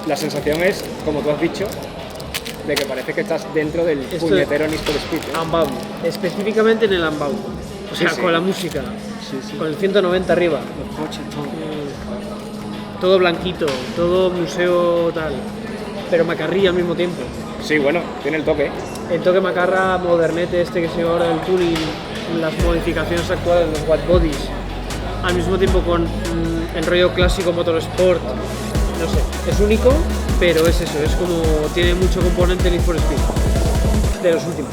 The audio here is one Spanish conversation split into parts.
la sensación es, como tú has dicho, de que parece que estás dentro del puñetero Need for Speed, ¿eh? Unbound, específicamente en el Unbound. O sea, Sí, sí. con la música, Sí. con el 190 arriba. Los coches, todo. Todo blanquito, todo museo tal, pero macarrilla al mismo tiempo. Sí, bueno, tiene el toque. El toque macarra modernete este que se llama ahora el tuning, las modificaciones actuales, los white bodies, al mismo tiempo con el rollo clásico motorsport, no sé, es único, pero es eso, es como tiene mucho componente Need for Speed, de los últimos.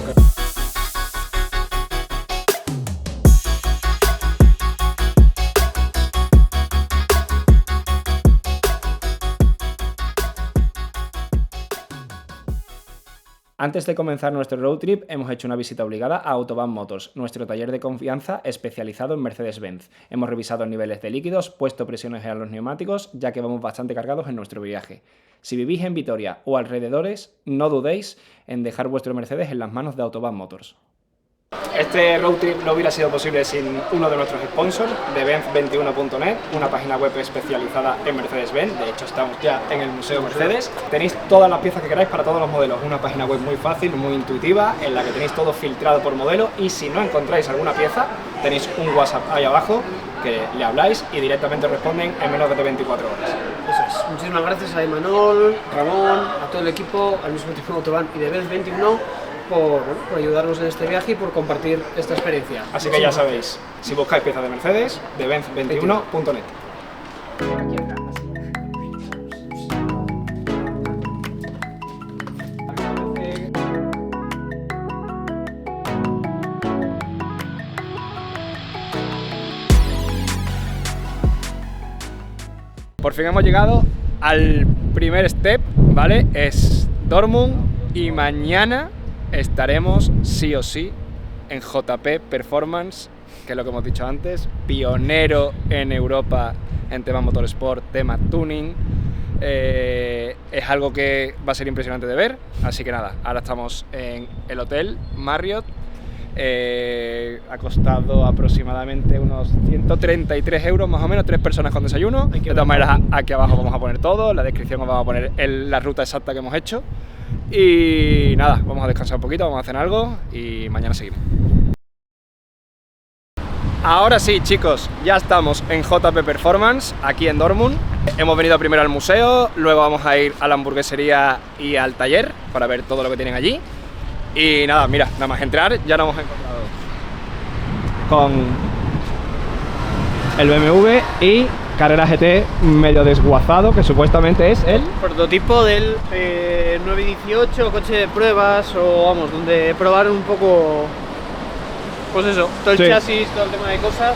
Antes de comenzar nuestro road trip, hemos hecho una visita obligada a Autobahn Motors, nuestro taller de confianza especializado en Mercedes-Benz. Hemos revisado niveles de líquidos, puesto presiones a los neumáticos, ya que vamos bastante cargados en nuestro viaje. Si vivís en Vitoria o alrededores, no dudéis en dejar vuestro Mercedes en las manos de Autobahn Motors. Este road trip no hubiera sido posible sin uno de nuestros sponsors, de Benz21.net, una página web especializada en Mercedes-Benz. De hecho, estamos ya en el Museo Mercedes. Tenéis todas las piezas que queráis para todos los modelos. Una página web muy fácil, muy intuitiva, en la que tenéis todo filtrado por modelo, y si no encontráis alguna pieza, tenéis un WhatsApp ahí abajo que le habláis y directamente responden en menos de 24 horas. Eso es. Muchísimas gracias a Imanol, Ramón, a todo el equipo, al mismo tiempo Autobahn y de Benz21 por ayudarnos en este viaje y por compartir esta experiencia. Así que ya sabéis, si buscáis piezas de Mercedes, de Benz21.net. Por fin hemos llegado al primer step, ¿vale? Es Dortmund y mañana estaremos sí o sí en JP Performance, que es lo que hemos dicho antes, pionero en Europa en tema motorsport, tema tuning. Es algo que va a ser impresionante de ver, así que nada, ahora estamos en el hotel Marriott. Ha costado aproximadamente unos 133 euros más o menos, 3 personas con desayuno. De todas maneras, aquí abajo vamos a poner todo, en la descripción os vamos a poner la ruta exacta que hemos hecho. Y nada, vamos a descansar un poquito, vamos a hacer algo y mañana seguimos. Ahora sí, chicos, ya estamos en JP Performance, aquí en Dortmund. Hemos venido primero al museo, luego vamos a ir a la hamburguesería y al taller para ver todo lo que tienen allí. Y nada, mira, nada más entrar ya nos hemos encontrado con el BMW y Carrera GT medio desguazado, que supuestamente es el prototipo del 918, coche de pruebas, o vamos, donde probaron un poco, pues eso, todo el chasis, todo el tema de cosas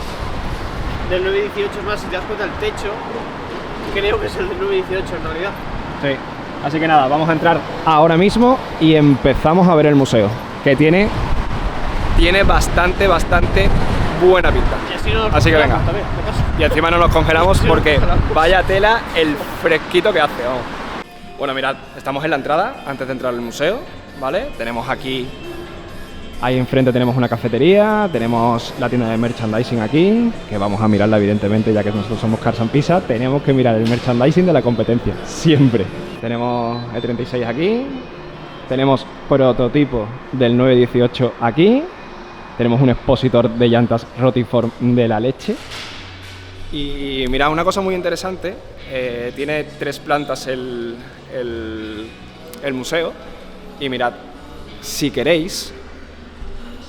del 918. Es más, si te das cuenta el techo, creo que es el del 918 en realidad. Sí. Así que nada, vamos a entrar ahora mismo y empezamos a ver el museo, que tiene bastante buena pinta. Así que venga. Y encima no nos congelamos porque vaya tela el fresquito que hace, vamos. Bueno, mirad, estamos en la entrada antes de entrar al museo, ¿vale? Tenemos aquí, ahí enfrente tenemos una cafetería, tenemos la tienda de merchandising aquí, que vamos a mirarla evidentemente, ya que nosotros somos Cars and Pizza, tenemos que mirar el merchandising de la competencia, siempre. Tenemos E36 aquí, tenemos prototipo del 918 aquí, tenemos un expositor de llantas Rotiform de la leche. Y mirad, una cosa muy interesante, tiene 3 plantas el museo, y mirad, si queréis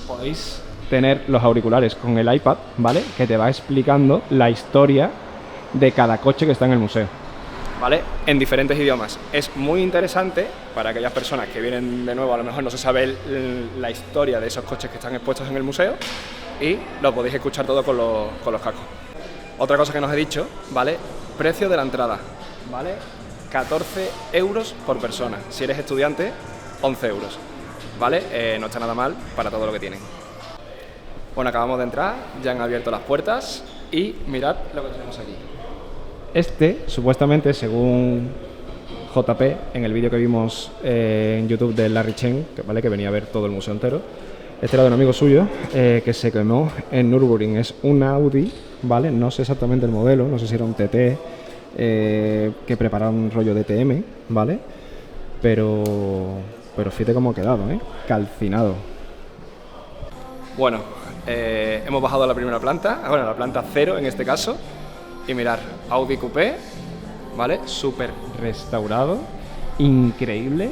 podéis tener los auriculares con el iPad, ¿vale? Que te va explicando la historia de cada coche que está en el museo, ¿vale? En diferentes idiomas. Es muy interesante para aquellas personas que vienen de nuevo, a lo mejor no se sabe la historia de esos coches que están expuestos en el museo, y lo podéis escuchar todo con los cascos. Otra cosa que nos he dicho, ¿vale? Precio de la entrada, ¿vale? 14 euros por persona. Si eres estudiante, 11 euros, ¿vale? No está nada mal para todo lo que tienen. Bueno, acabamos de entrar, ya han abierto las puertas y mirad lo que tenemos aquí. Este, supuestamente, según JP, en el vídeo que vimos en YouTube de Larry Chen, ¿vale? Que venía a ver todo el museo entero, este era de un amigo suyo que se quemó en Nürburgring. Es un Audi, ¿vale? No sé exactamente el modelo, no sé si era un TT, que prepara un rollo de TM, ¿vale? Pero fíjate cómo ha quedado, ¿eh? Calcinado. Bueno, hemos bajado a la primera planta, bueno, a la planta 0 en este caso, y mirar, Audi Coupé, ¿vale? Súper restaurado, increíble,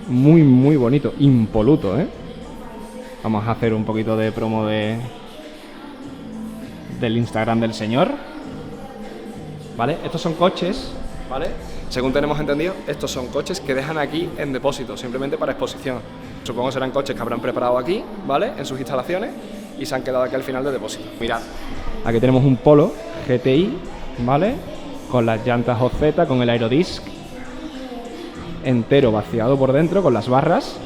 muy muy bonito, impoluto, ¿eh? Vamos a hacer un poquito de promo del Instagram del señor, ¿vale? Estos son coches, ¿vale? Según tenemos entendido, estos son coches que dejan aquí en depósito, simplemente para exposición. Supongo que serán coches que habrán preparado aquí, ¿vale? En sus instalaciones y se han quedado aquí al final de depósito. Mirad, aquí tenemos un Polo GTI, ¿vale? Con las llantas OZ, con el Aerodisc entero vaciado por dentro, con las barras,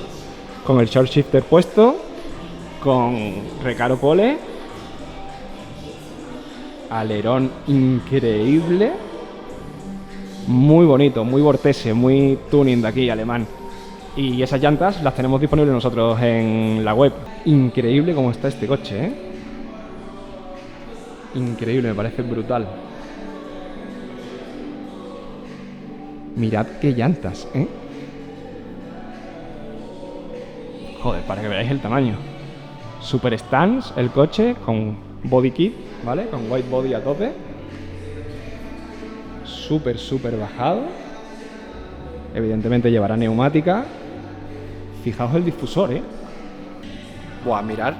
con el short shifter puesto, con Recaro Pole, alerón increíble, muy bonito, muy Vortese, muy tuning de aquí, alemán. Y esas llantas las tenemos disponibles nosotros en la web. Increíble cómo está este coche, ¿eh? Increíble, me parece brutal. Mirad qué llantas, ¿eh? Joder, para que veáis el tamaño. Super stance el coche con body kit, ¿vale? Con white body a tope. Súper bajado. Evidentemente llevará neumática. Fijaos el difusor, ¿eh? Buah, mirad.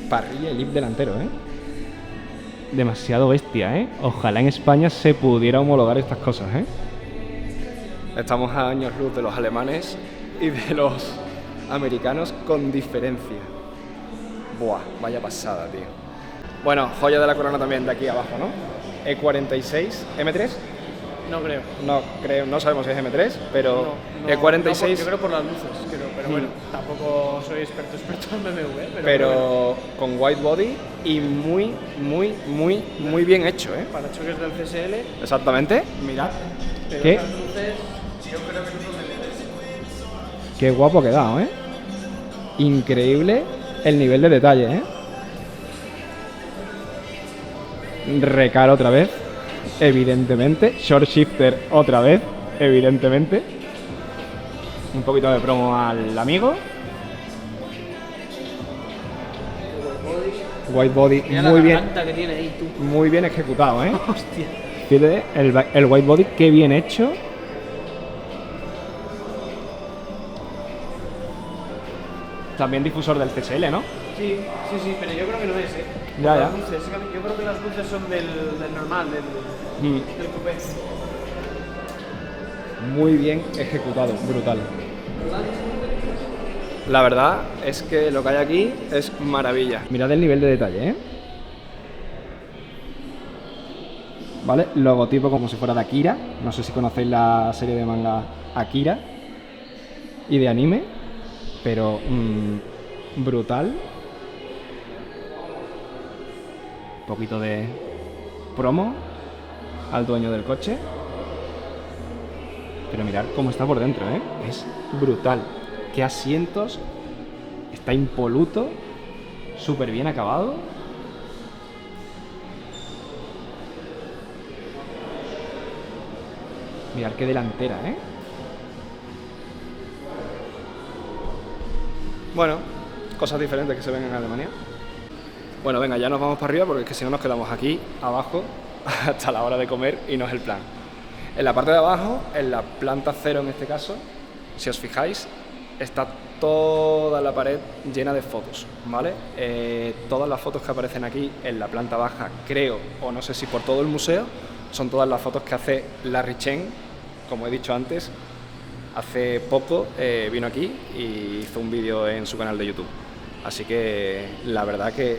Parrilla y lip delantero, ¿eh? Demasiado bestia, ¿eh? Ojalá en España se pudiera homologar estas cosas, ¿eh? Estamos a años luz de los alemanes y de los americanos con diferencia. Buah, vaya pasada, tío. Bueno, joya de la corona también de aquí abajo, ¿no? E46 M3. No creo. No creo, no sabemos si es M3, pero No, E46. yo creo por las luces, creo, pero bueno, tampoco soy experto en BMW, pero con white body y muy bien hecho, ¿eh? para choques del CSL. Exactamente. Mirad. Pero ¿Qué? esas luces, yo creo que no son LEDs. Qué guapo ha quedado, ¿eh? Increíble el nivel de detalle, ¿eh? Recaro otra vez, evidentemente. Short shifter otra vez, evidentemente. Un poquito de promo al amigo. White body, Mira muy la bien, garganta que tiene ahí, tú. muy bien ejecutado, ¿eh? Hostia. Fíjate, el white body, qué bien hecho. También difusor del CSL, ¿no? Sí, pero yo creo que no es, ¿eh? Ya. Las luces, yo creo que las luces son del normal, del coupé. Muy bien ejecutado, brutal. La verdad es que lo que hay aquí es maravilla. Mirad el nivel de detalle, ¿eh? ¿Vale? Logotipo como si fuera de Akira. No sé si conocéis la serie de manga Akira y de anime, pero brutal. Un poquito de promo al dueño del coche. Pero mirad cómo está por dentro, ¿eh? Es brutal. Qué asientos. Está impoluto. Súper bien acabado. Mirad qué delantera, ¿eh? Bueno, cosas diferentes que se ven en Alemania. Bueno, venga, ya nos vamos para arriba porque es que si no nos quedamos aquí abajo hasta la hora de comer y no es el plan. En la parte de abajo, en la planta 0 en este caso, si os fijáis, está toda la pared llena de fotos, ¿vale? Todas las fotos que aparecen aquí en la planta baja, creo, o no sé si por todo el museo, son todas las fotos que hace Larry Chen, como he dicho antes. Hace poco vino aquí y hizo un vídeo en su canal de YouTube. Así que la verdad que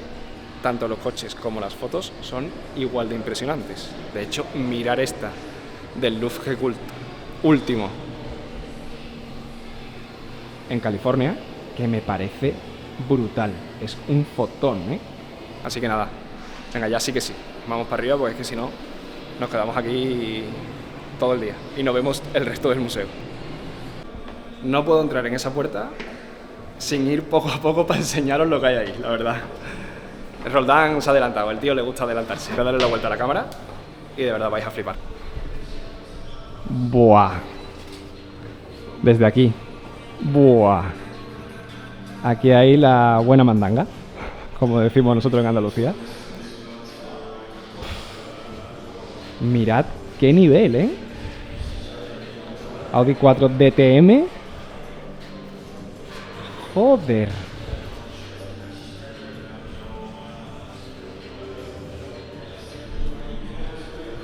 tanto los coches como las fotos son igual de impresionantes. De hecho, mirar esta del Luftgekühlt último En California, que me parece brutal. Es un fotón, ¿eh? Así que nada, venga, ya sí que sí. Vamos para arriba porque es que si no nos quedamos aquí todo el día y no vemos el resto del museo. No puedo entrar en esa puerta sin ir poco a poco para enseñaros lo que hay ahí, la verdad. El Roldán se ha adelantado, el tío le gusta adelantarse. Voy a darle la vuelta a la cámara y de verdad vais a flipar. Buah. Desde aquí. Buah. Aquí hay la buena mandanga, como decimos nosotros en Andalucía. Mirad qué nivel, ¿eh? Audi 4 DTM. Joder.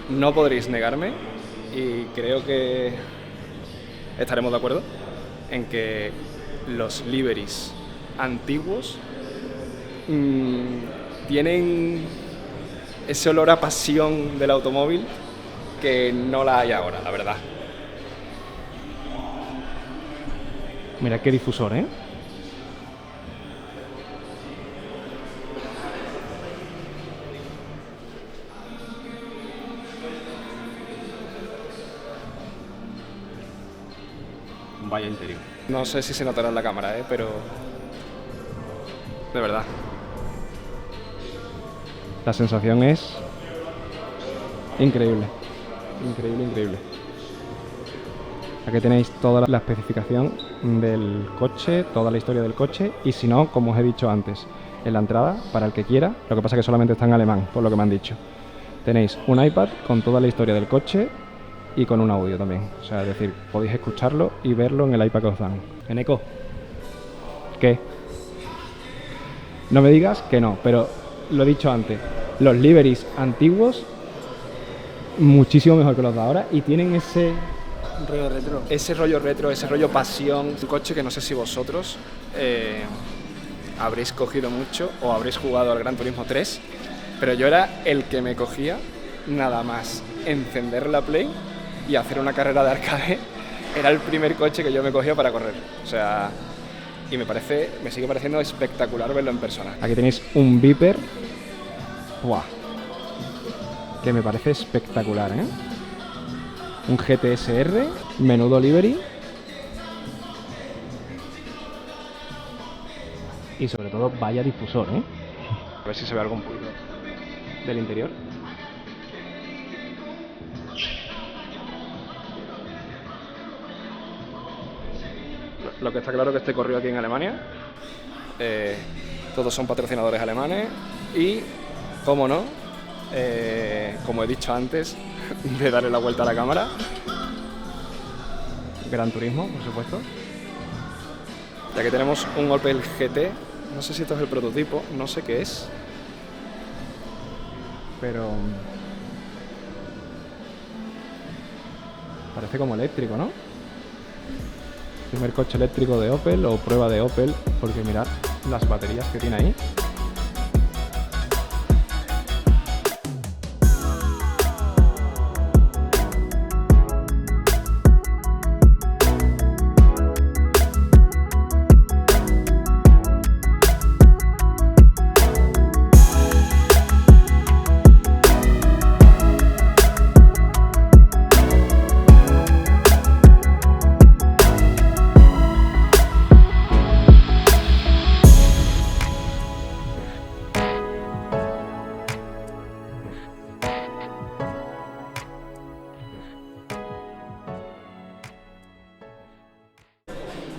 No podréis negarme, y creo que estaremos de acuerdo, en que los liveries antiguos tienen ese olor a pasión del automóvil que no la hay ahora, la verdad. Mira qué difusor, ¿eh? Vaya interior. No sé si se notará en la cámara, pero de verdad. La sensación es increíble. Increíble, increíble. Aquí tenéis toda la especificación del coche, toda la historia del coche, y si no, como os he dicho antes, en la entrada, para el que quiera, lo que pasa es que solamente está en alemán, por lo que me han dicho. Tenéis un iPad con toda la historia del coche y con un audio también. O sea, es decir, podéis escucharlo y verlo en el iPad que os dan. Eneco, ¿qué? No me digas que no, pero lo he dicho antes, los liveries antiguos muchísimo mejor que los de ahora y tienen ese rollo retro. Ese rollo retro, ese rollo pasión. Un coche que no sé si vosotros habréis cogido mucho o habréis jugado al Gran Turismo 3, pero yo era el que me cogía nada más encender la Play y hacer una carrera de arcade. Era el primer coche que yo me cogía para correr. O sea, y me sigue pareciendo espectacular verlo en persona. Aquí tenéis un Viper. ¡Buah! Que me parece espectacular, ¿eh? Un GTSR, menudo livery. Y sobre todo, vaya difusor, ¿eh? A ver si se ve algo un poquito Del interior. Lo que está claro que este corrió aquí en Alemania. Todos son patrocinadores alemanes y, cómo no, como he dicho antes de darle la vuelta a la cámara, Gran Turismo, por supuesto. ya que tenemos un Opel GT. No sé si esto es el prototipo, no sé qué es, Pero parece como eléctrico, ¿no? Primer coche eléctrico de Opel o prueba de Opel, porque mirad las baterías que tiene ahí.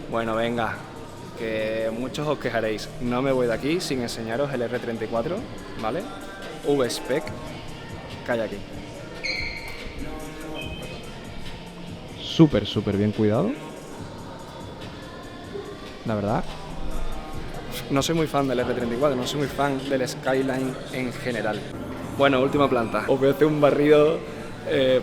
Bueno, venga, que muchos os quejaréis. No me voy de aquí sin enseñaros el R34, ¿vale? V-Spec, que hay aquí. Súper, súper bien cuidado. La verdad. No soy muy fan del R34, no soy muy fan del Skyline en general. Bueno, última planta. Os voy a hacer un barrido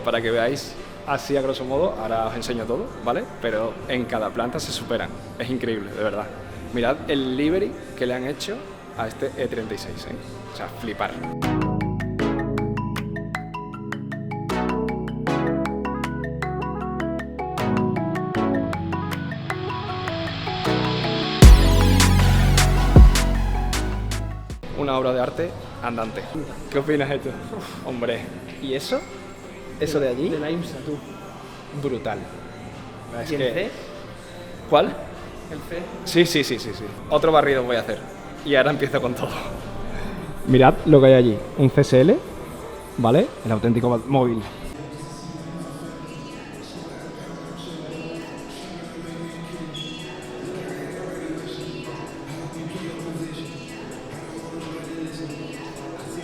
para que veáis así a grosso modo. Ahora os enseño todo, ¿vale? Pero en cada planta se superan. Es increíble, de verdad. Mirad el livery que le han hecho a este E36, ¿eh? O sea, flipar. Una obra de arte andante. ¿Qué opinas de esto? Hombre, ¿y eso? ¿Eso de allí? De la IMSA, tú. Brutal. Es ¿Y el C? ¿Cuál? El C. Sí. Otro barrido voy a hacer. Y ahora empiezo con todo. Mirad lo que hay allí. Un CSL, ¿vale? El auténtico Batmóvil.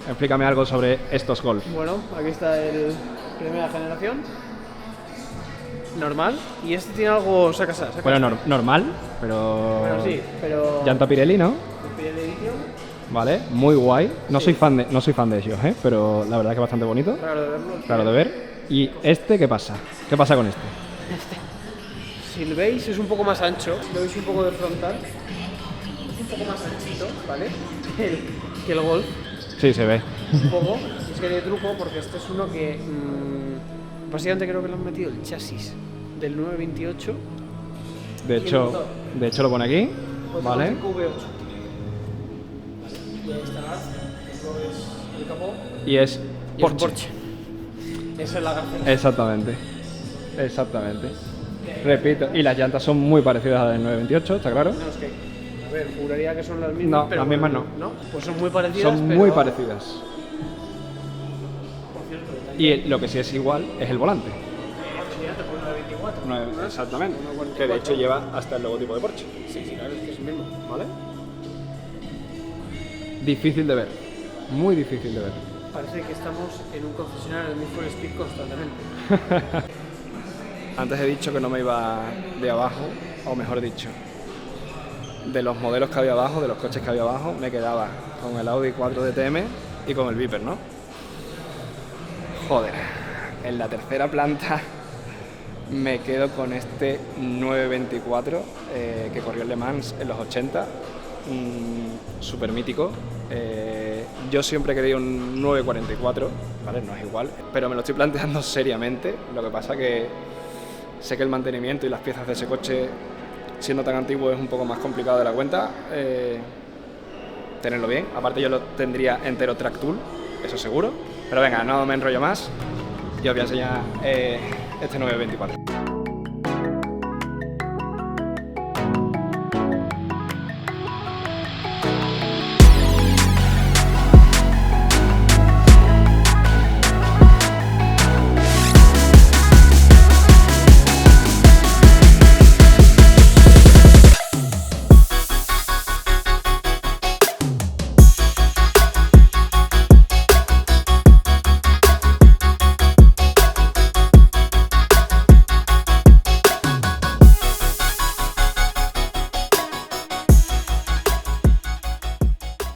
Explícame algo sobre estos Golf. Bueno, aquí está el primera generación. Normal. Y este tiene algo... Saca. Bueno, normal, pero... Bueno, sí, pero... Llanta Pirelli, ¿no? Pirelli Edition. Vale, muy guay. No soy fan de ellos, pero la verdad que bastante bonito. Claro de verlo. Claro de ver. ¿Y este qué pasa? ¿Qué pasa con este? Si lo veis es un poco más ancho, si lo veis un poco de frontal, es un poco más anchito, ¿vale? Que el Golf, Sí, se ve. un poco. Es que de truco porque este es uno que básicamente creo que le han metido el chasis del 928. De hecho lo pone aquí, ¿vale? V8. Y ahí está el capó. Y es Y es Porsche. Esa es la garcera. Exactamente. Repito, y las llantas son muy parecidas a las del 928, ¿está claro? No, es que, a ver, juraría que son las mismas. No, pero las mismas bueno, no. Pues son muy parecidas. Son pero- muy parecidas. Por cierto, Y lo que sí es igual es el volante. ya te pone 924. Exactamente. Que de hecho lleva hasta el logotipo de Porsche. Sí, claro, es que es el mismo. ¿Vale? Difícil de ver. Muy difícil de ver. Parece que estamos en un concesionario de Need for Speed constantemente. Antes he dicho que no me iba de abajo, o mejor dicho, de los modelos que había abajo, de los coches que había abajo, me quedaba con el Audi 4 DTM y con el Viper, ¿no? Joder, en la tercera planta me quedo con este 924 que corrió en Le Mans en los 80, súper mítico. Yo siempre he querido un 944, ¿vale? No es igual, pero me lo estoy planteando seriamente. Lo que pasa que sé que el mantenimiento y las piezas de ese coche, siendo tan antiguo, es un poco más complicado de la cuenta. Tenerlo bien. Aparte yo lo tendría entero track tool, eso seguro. Pero venga, no me enrollo más y os voy a enseñar este 924.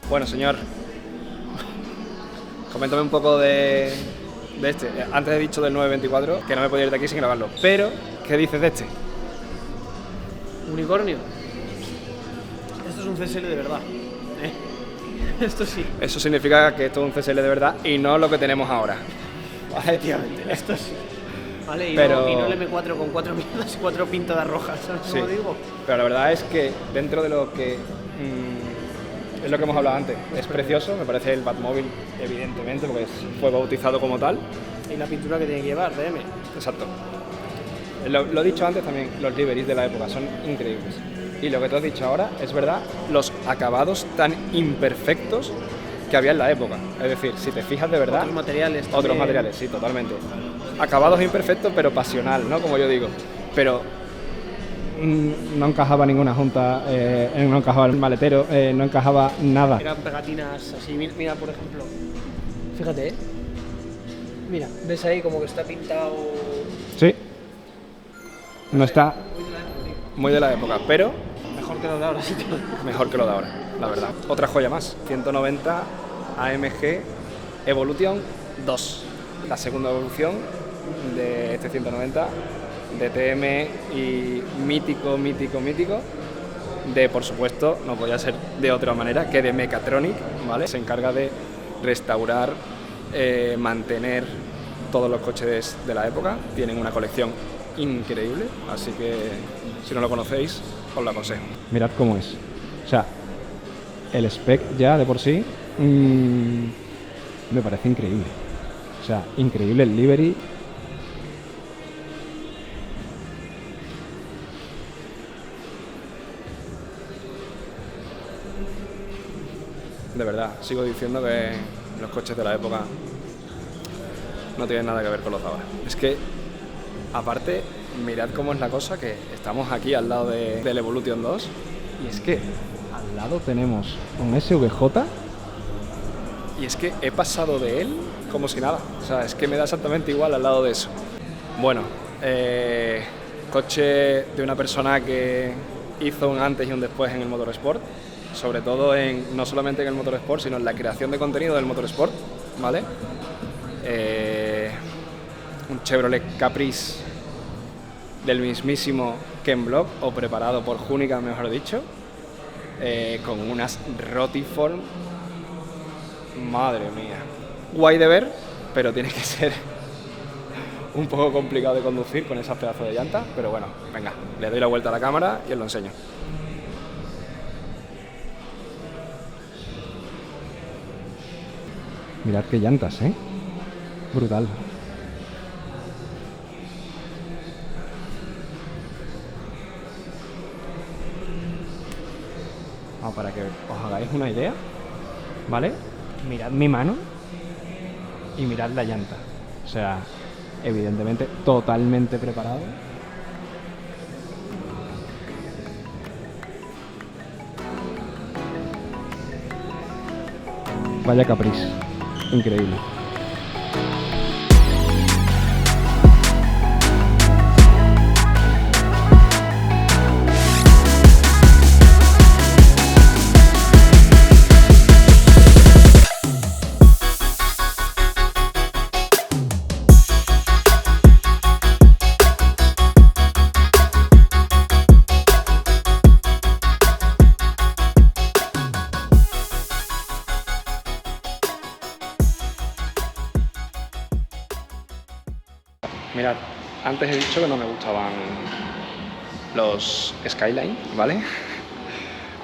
Bueno, señor, coméntame un poco de este. Antes he dicho del 924, que no me podía ir de aquí sin grabarlo, pero ¿qué dices de este? Unicornio. Esto es un CSL de verdad. Esto sí. Eso significa que esto es un CSL de verdad y no lo que tenemos ahora. Efectivamente, esto sí. Vale, y, Pero- no el M4 con 4 mierdas y 4 pintadas rojas, ¿sabes Sí, cómo digo? pero la verdad es que dentro de lo que es lo que hemos hablado antes, es precioso, me parece el Batmóvil, evidentemente, porque fue bautizado como tal. Y la pintura que tiene que llevar, DM. Exacto. Lo he dicho antes también, los liveries de la época son increíbles. Y lo que tú has dicho ahora, es verdad, los acabados tan imperfectos que había en la época. Es decir, si te fijas de verdad... Otros materiales. Otros también. materiales, sí, totalmente. Acabados imperfectos, pero pasional, ¿no? Como yo digo. Pero No encajaba ninguna junta, no encajaba el maletero, no encajaba nada. Eran pegatinas así. Mira, por ejemplo. Fíjate, ¿eh? Mira, ves ahí como que está pintado. Sí. No está. muy de la época, pero Mejor que lo de ahora, sí. mejor que lo de ahora, la verdad. Otra joya más, 190 AMG Evolution 2. La segunda evolución de este 190 DTM y mítico de, por supuesto, no podía ser de otra manera que de Mechatronic, ¿vale? Se encarga de restaurar, mantener todos los coches de la época. Tienen una colección increíble, así que si no lo conocéis, os lo aconsejo. Mirad cómo es. O sea, el spec ya de por sí me parece increíble. O sea, increíble el livery. De verdad, sigo diciendo que los coches de la época no tienen nada que ver con los de ahora. Es que, aparte, mirad cómo es la cosa, que estamos aquí al lado del Evolution 2 Y es que al lado tenemos un SVJ. y es que he pasado de él como si nada. O sea, es que me da exactamente igual al lado de eso. Bueno, coche de una persona que hizo un antes y un después en el motorsport, sobre todo no solamente en el motorsport, sino en la creación de contenido del motorsport, ¿vale? Un Chevrolet Caprice del mismísimo Ken Block, o preparado por Junica, mejor dicho, con unas Rotiform, madre mía, guay de ver, pero tiene que ser un poco complicado de conducir con esas pedazos de llantas, pero bueno, venga, le doy la vuelta a la cámara y os lo enseño. Mirad qué llantas, ¿eh? Brutal. Vamos, para que os hagáis una idea, ¿vale? Mirad mi mano y mirad la llanta. O sea, evidentemente totalmente preparado. Vaya Caprice, increíble. Mirad, antes he dicho que no me gustaban los Skyline, ¿vale?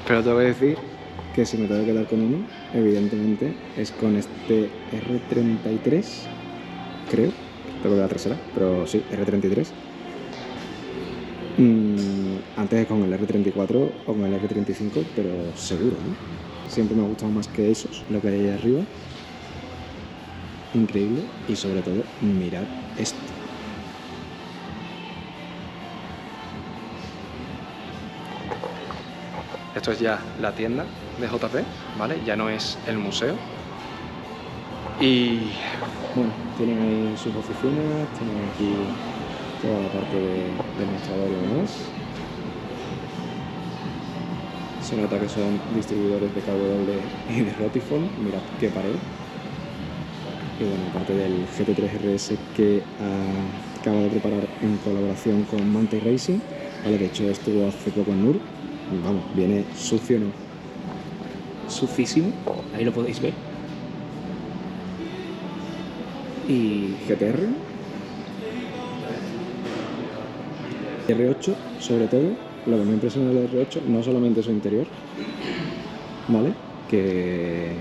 Pero tengo que decir que si me tengo que quedar con uno, evidentemente es con este R33, creo, tengo que la trasera, pero sí, R33. Antes con el R34 o con el R35, pero seguro, ¿no? Siempre me ha gustado más que esos, lo que hay ahí arriba. Increíble, y sobre todo, mirad esto. Esto es ya la tienda de JP, ¿vale? Ya no es el museo. Y bueno, tienen ahí sus oficinas, tienen aquí toda la parte del mostrador y demás. Se nota que son distribuidores de KW y de Rotiform, mirad qué pared. Y bueno, aparte del GT3 RS que acaba de preparar en colaboración con Mantei Racing, ¿vale? De hecho estuvo hace poco en NUR. Vamos, viene sucio, ¿no? Sucísimo, ahí lo podéis ver. Y GTR. R8, sobre todo, lo que me impresiona del R8, no solamente su interior, ¿vale? Que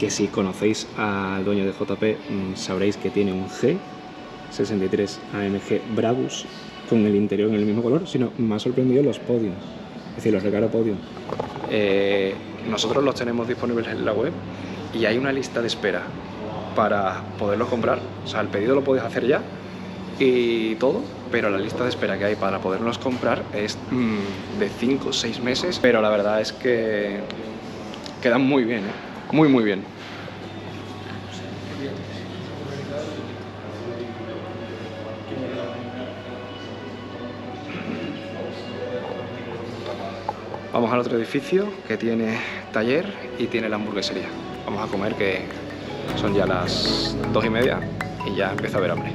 si conocéis al dueño de JP, sabréis que tiene un G63 AMG Brabus con el interior en el mismo color, sino me ha sorprendido los podiums, es decir, los Recaro Podium. Nosotros los tenemos disponibles en la web y hay una lista de espera para poderlos comprar. O sea, el pedido lo podéis hacer ya y todo, pero la lista de espera que hay para poderlos comprar es de 5 o 6 meses, pero la verdad es que quedan muy bien, ¿eh? Muy muy bien. Vamos al otro edificio que tiene taller y tiene la hamburguesería. Vamos a comer, que son ya las 2:30 y ya empiezo a ver hambre.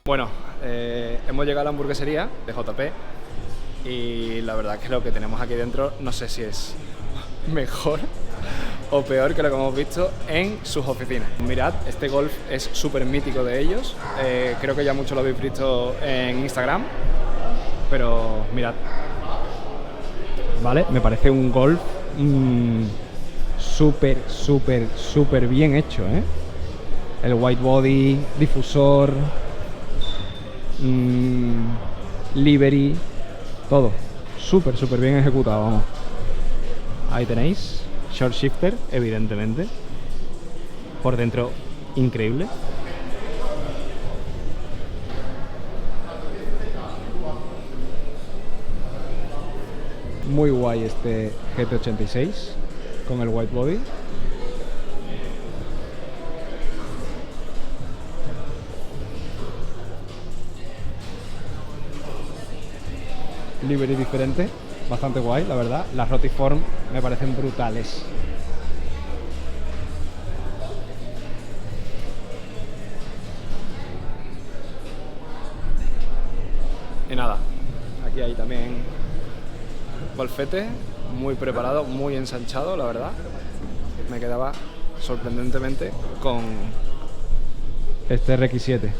Bueno, hemos llegado a la hamburguesería de JP y la verdad que lo que tenemos aquí dentro no sé si es mejor o peor que lo que hemos visto en sus oficinas. Mirad, este golf es súper mítico de ellos, creo que ya mucho lo habéis visto en Instagram, pero mirad, ¿vale? Me parece un golf súper bien hecho, ¿eh? El white body, difusor, livery, todo súper bien ejecutado, vamos. Ahí tenéis, short shifter, evidentemente. Por dentro, increíble. Muy guay este GT86 con el white body. Livery diferente, bastante guay, la verdad. Las Rotiform me parecen brutales. Y nada, aquí hay también golfete, muy preparado, muy ensanchado, la verdad. Me quedaba sorprendentemente con este RX7.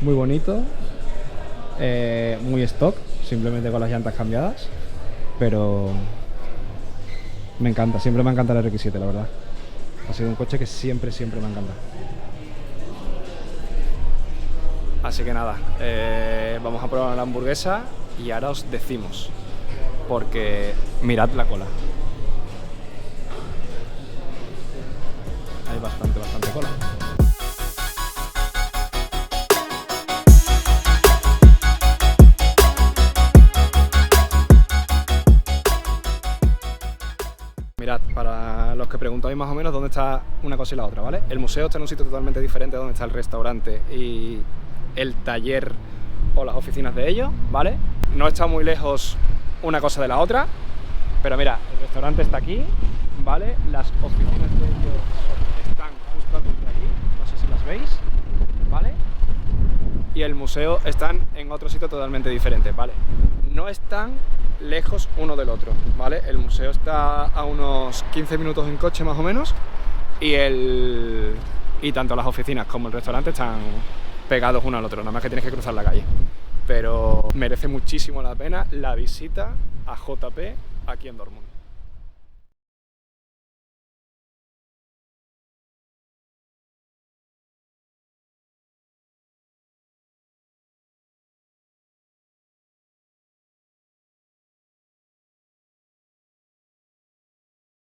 Muy bonito, muy stock, simplemente con las llantas cambiadas, pero me encanta, siempre me encanta el RX7, la verdad. Ha sido un coche que siempre me ha encantado. Así que nada, vamos a probar la hamburguesa y ahora os decimos, porque mirad la cola. Hay bastante cola. Mirad, para los que preguntáis más o menos dónde está una cosa y la otra, ¿vale? El museo está en un sitio totalmente diferente a donde está el restaurante y el taller o las oficinas de ellos, ¿vale? No está muy lejos una cosa de la otra, pero mira, el restaurante está aquí, ¿vale? Las oficinas de ellos están justo aquí, no sé si las veis, ¿vale? Y el museo están en otro sitio totalmente diferente, ¿vale? No están lejos uno del otro, ¿vale? El museo está a unos 15 minutos en coche más o menos y tanto las oficinas como el restaurante están pegados uno al otro, nada más que tienes que cruzar la calle. Pero merece muchísimo la pena la visita a JP aquí en Dortmund.